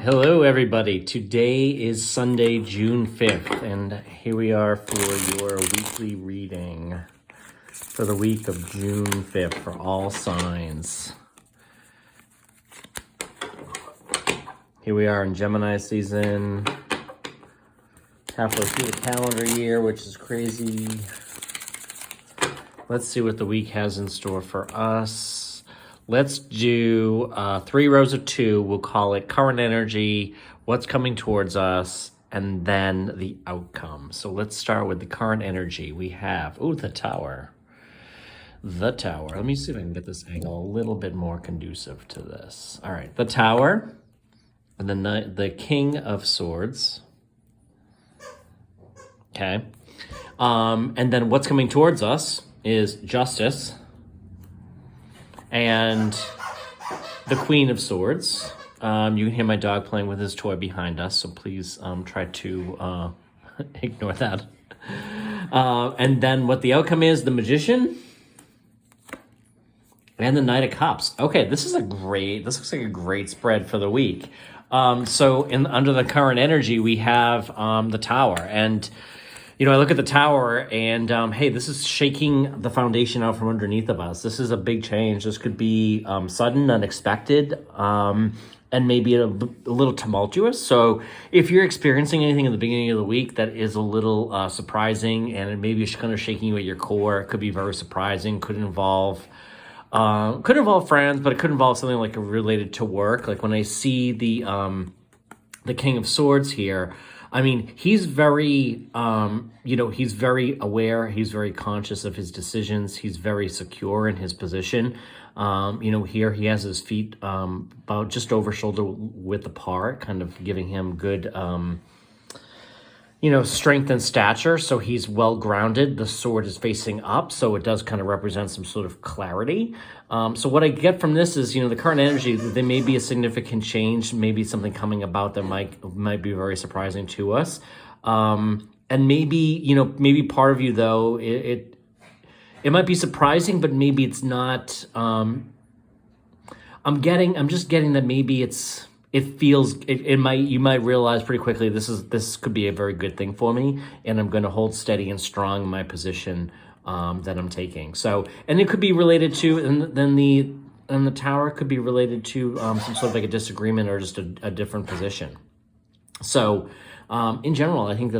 Hello, everybody. Today is Sunday, June 5th, and here we are for your weekly reading for the week of June 5th for all signs. Here we are in Gemini season, halfway through the calendar year, which is crazy. Let's see what the week has in store for us. Let's do 3 rows of 2. We'll call it current energy, what's coming towards us, and then the outcome. So let's start with the current energy. We have, the Tower. The Tower. Let me see if I can get this angle a little bit more conducive to this. All right, the Tower, and then the King of Swords. Okay. And then what's coming towards us is Justice. And the Queen of Swords. You can hear my dog playing with his toy behind us, so please try to ignore that. And then what the outcome is, the Magician and the Knight of Cups. Okay, this looks like a great spread for the week. So under the current energy, we have the Tower. And I look at the Tower and, hey, this is shaking the foundation out from underneath of us. This is a big change. This could be sudden, unexpected, and maybe a little tumultuous. So if you're experiencing anything in the beginning of the week that is a little surprising and maybe it's kind of shaking you at your core, it could be very surprising, could involve friends, but it could involve something like related to work. Like when I see the King of Swords here, I mean, he's very, he's very aware. He's very conscious of his decisions. He's very secure in his position. Here he has his feet about just over shoulder width apart, kind of giving him good, strength and stature. So he's well grounded. The sword is facing up, so it does kind of represent some sort of clarity. So what I get from this is, the current energy, there may be a significant change, maybe something coming about that might be very surprising to us. And maybe part of you, though, it might be surprising, but maybe it's not. I'm just getting that maybe you might realize pretty quickly this could be a very good thing for me, and I'm going to hold steady and strong in my position that I'm taking. So, and it could be related to, and the Tower could be related to some sort of like a disagreement or just a different position. So, in general, I think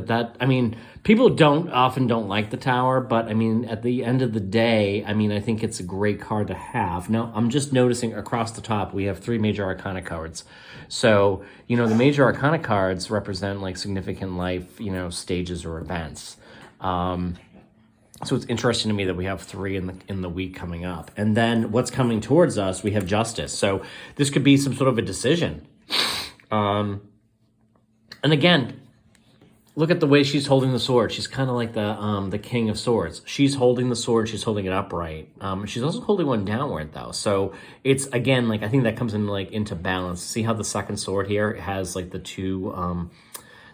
people often don't like the Tower, but at the end of the day, I think it's a great card to have. Now, I'm just noticing across the top, we have 3 major arcana cards. So, the major arcana cards represent like significant life, stages or events. So it's interesting to me that we have 3 in the week coming up. And then what's coming towards us, we have Justice. So this could be some sort of a decision. And again, look at the way she's holding the sword. She's kind of like the King of Swords. She's holding the sword. She's holding it upright. She's also holding one downward, though. So it's, again, like I think that comes into balance. See how the second sword here has like the 2...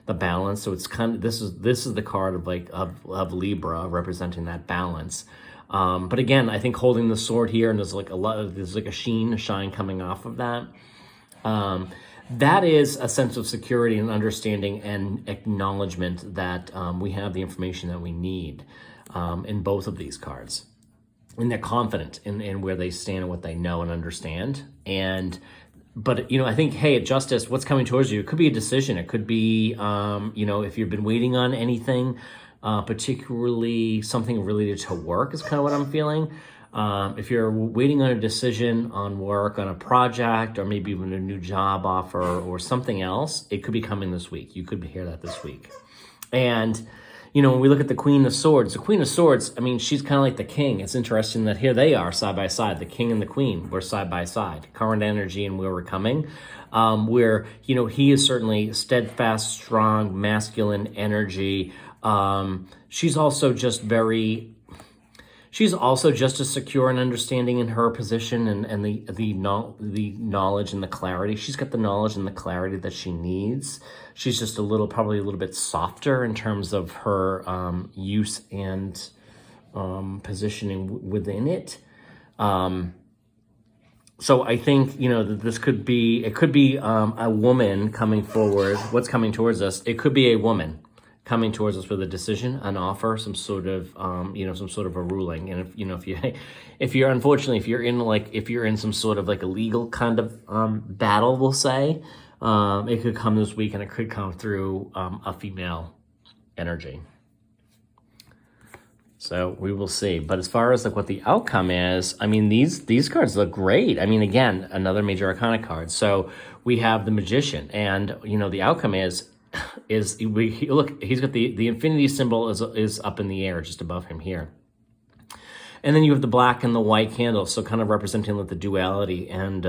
the balance. So it's kind of, this is the card of Libra representing that balance. But again, I think holding the sword here, and there's like a shine coming off of that. That is a sense of security and understanding and acknowledgement that we have the information that we need in both of these cards. And they're confident in where they stand and what they know and understand. But, I think, hey, at Justice, what's coming towards you? It could be a decision. It could be, if you've been waiting on anything, particularly something related to work is kind of what I'm feeling. If you're waiting on a decision on work, on a project, or maybe even a new job offer or something else, it could be coming this week. You could hear that this week. And when we look at the Queen of Swords, she's kind of like the king. It's interesting that here they are side by side. The king and the queen were side by side. Current energy and where we're coming. Where, he is certainly steadfast, strong, masculine energy. She's also just as secure and understanding in her position and the knowledge and the clarity. She's got the knowledge and the clarity that she needs. She's just probably a little bit softer in terms of her use and positioning within it. So I think, that this could be, it could be a woman coming forward. What's coming towards us? It could be a woman coming towards us with a decision, an offer, some sort of, some sort of a ruling. And if you're unfortunately, if you're in some sort of like a legal kind of battle, we'll say, it could come this week, and it could come through a female energy. So we will see. But as far as like what the outcome is, I mean, these cards look great. I mean, again, another major arcana card. So we have the Magician, and the outcome is look, he's got the infinity symbol is up in the air just above him here. And then you have the black and the white candles, so kind of representing like the duality. And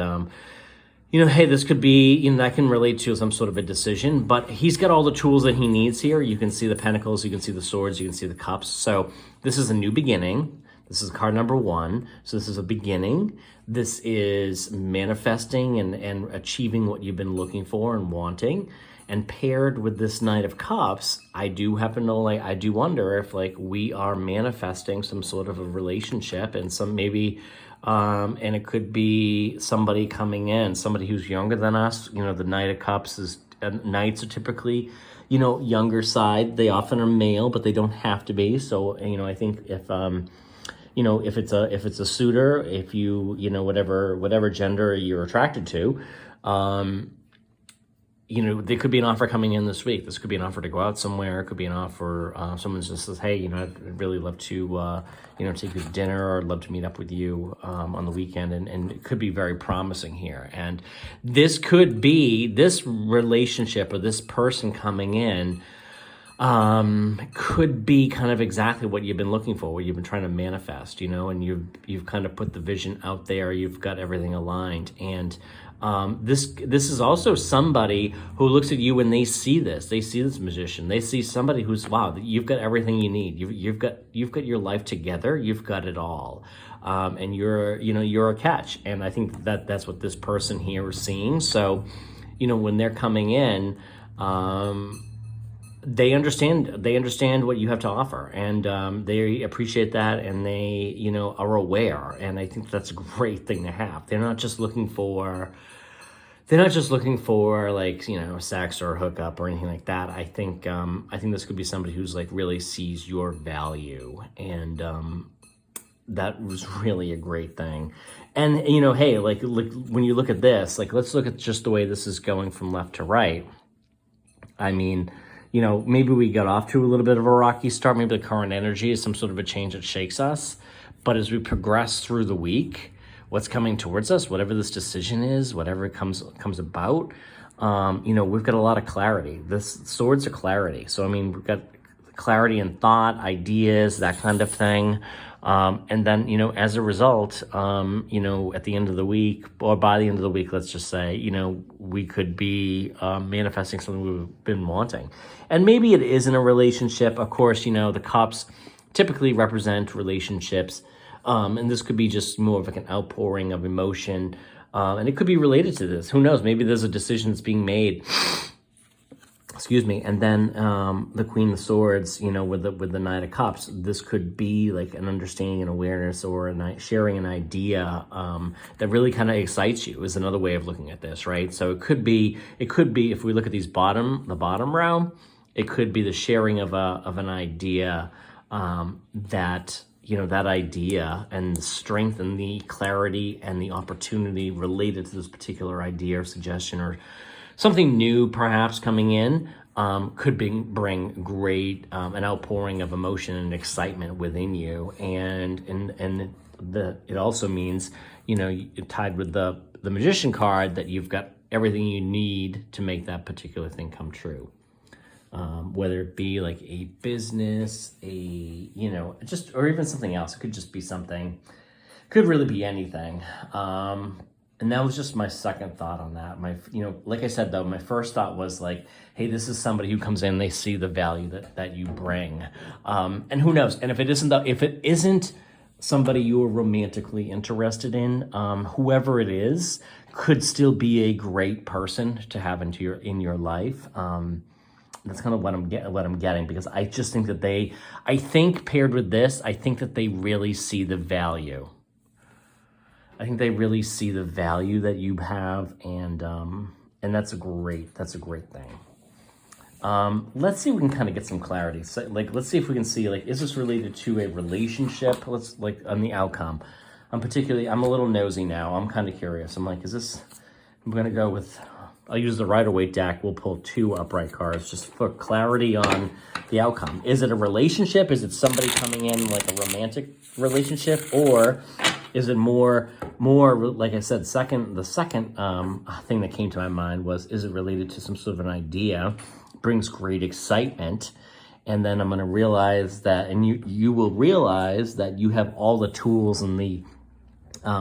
hey, this could be, that can relate to some sort of a decision, but he's got all the tools that he needs here. You can see the pentacles, you can see the swords, you can see the cups. So this is a new beginning. This is card number 1. So this is a beginning. This is manifesting and achieving what you've been looking for and wanting. And paired with this Knight of Cups, I do wonder if we are manifesting some sort of a relationship, and some maybe, and it could be somebody coming in, somebody who's younger than us. The Knight of Cups is, knights are typically, younger side. They often are male, but they don't have to be. So, I think if it's a suitor, if you, whatever gender you're attracted to, there could be an offer coming in this week. This could be an offer to go out somewhere. It could be an offer, someone just says, hey, I'd really love to, take you to dinner, or I'd love to meet up with you on the weekend. And it could be very promising here. And this could be, this relationship or this person coming in could be kind of exactly what you've been looking for, what you've been trying to manifest, and you've kind of put the vision out there. You've got everything aligned. And this is also somebody who looks at you and they see this Magician. They see somebody who's, wow, you've got everything you need. You've got your life together. You've got it all. And you're a catch. And I think that's what this person here is seeing. So, when they're coming in, they understand what you have to offer, and they appreciate that, and they are aware. And I think that's a great thing to have. They're not just looking for sex or hookup or anything like that. I think this could be somebody who's really sees your value, and that was really a great thing. And hey, when you look at this, let's look at just the way this is going from left to right. I mean, maybe we got off to a little bit of a rocky start. Maybe the current energy is some sort of a change that shakes us. But as we progress through the week, what's coming towards us, whatever this decision is, whatever it comes about, we've got a lot of clarity. This swords are clarity. So, I mean, we've got clarity in thought, ideas, that kind of thing. And then, as a result, at the end of the week, or by the end of the week, let's just say, we could be manifesting something we've been wanting. And maybe it is in a relationship. Of course, the cups typically represent relationships. And this could be just more of an outpouring of emotion. And it could be related to this. Who knows? Maybe there's a decision that's being made. Excuse me. And then the Queen of Swords, with the Knight of Cups, this could be an understanding and awareness, or sharing an idea that really kind of excites you, is another way of looking at this, right? So it could be if we look at the bottom row, it could be the sharing of an idea that that idea and the strength and the clarity and the opportunity related to this particular idea or suggestion, or something new perhaps coming in, could bring great an outpouring of emotion and excitement within you. And it also means, tied with the Magician card, that you've got everything you need to make that particular thing come true. Whether it be a business, or even something else. It could just be something, could really be anything. And that was just my second thought on that. Like I said, though, my first thought was hey, this is somebody who comes in, they see the value that you bring. And who knows? And if it isn't somebody you're romantically interested in, whoever it is could still be a great person to have in your life. That's kind of what I'm getting, because I just think that I think paired with this, I think that they really see the value. I think they really see the value that you have, and that's a great thing. Let's see if we can kind of get some clarity. So, like, let's see if we can see, like, is this related to a relationship? Let's, like, on the outcome. I'm a little nosy now. I'm kind of curious. I'm like, I'm going to go with, I'll use the Rider-Waite deck. We'll pull 2 upright cards just for clarity on the outcome. Is it a relationship? Is it somebody coming in like a romantic relationship? Or is it more, like I said, the second thing that came to my mind was, is it related to some sort of an idea? Brings great excitement, and then I'm going to realize that, and you will realize that you have all the tools and the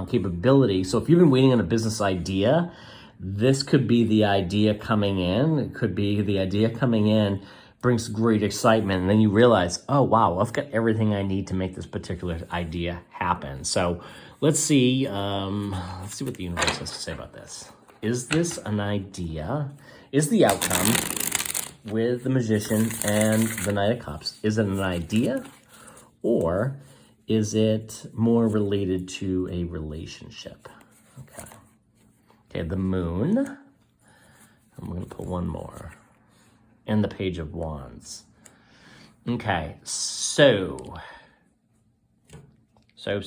capability. So if you've been waiting on a business idea, this could be the idea coming in. It could be the idea coming in brings great excitement, and then you realize, oh wow, I've got everything I need to make this particular idea happen. So let's see what the universe has to say about this. Is this an idea? Is the outcome with the Magician and the Knight of Cups, is it an idea, or is it more related to a relationship? Okay, the Moon. I'm going to pull one more. And the Page of Wands. Okay, so. So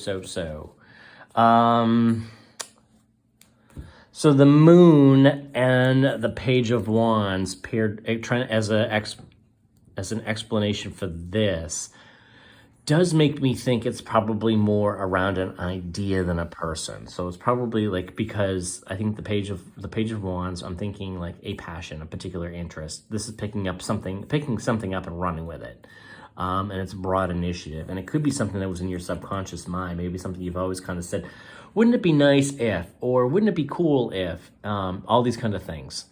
the Moon and the Page of Wands paired, trying as an explanation for this, does make me think it's probably more around an idea than a person. So it's probably like, because I think the Page of Wands, I'm thinking like a passion, a particular interest. This is picking something up and running with it. And it's a broad initiative. And it could be something that was in your subconscious mind, maybe something you've always kind of said, wouldn't it be nice if, or wouldn't it be cool if, all these kind of things.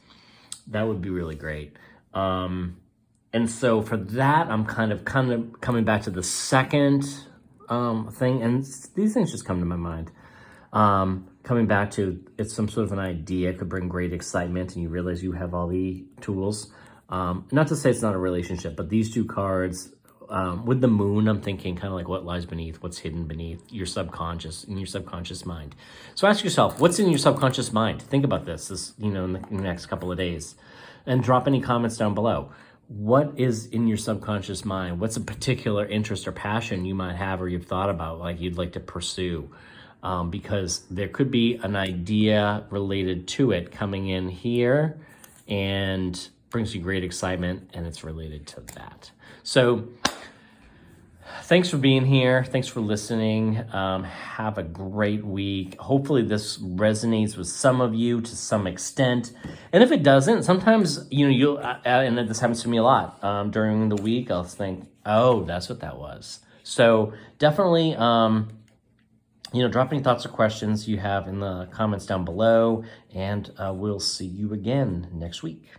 That would be really great. And so for that, I'm kind of coming back to the second thing, and these things just come to my mind. Coming back to, it's some sort of an idea, could bring great excitement, and you realize you have all the tools. Not to say it's not a relationship, but these 2 cards, with the Moon, I'm thinking kind of like what lies beneath, what's hidden beneath your subconscious, in your subconscious mind. So ask yourself, what's in your subconscious mind? Think about this in the next couple of days, and drop any comments down below. What is in your subconscious mind? What's a particular interest or passion you might have, or you've thought about, like you'd like to pursue? Because there could be an idea related to it coming in here and brings you great excitement, and it's related to that. So thanks for being here. Thanks for listening. Have a great week. Hopefully this resonates with some of you to some extent. And if it doesn't, sometimes, you'll, and this happens to me a lot, during the week, I'll think, oh, that's what that was. So definitely, drop any thoughts or questions you have in the comments down below, and we'll see you again next week.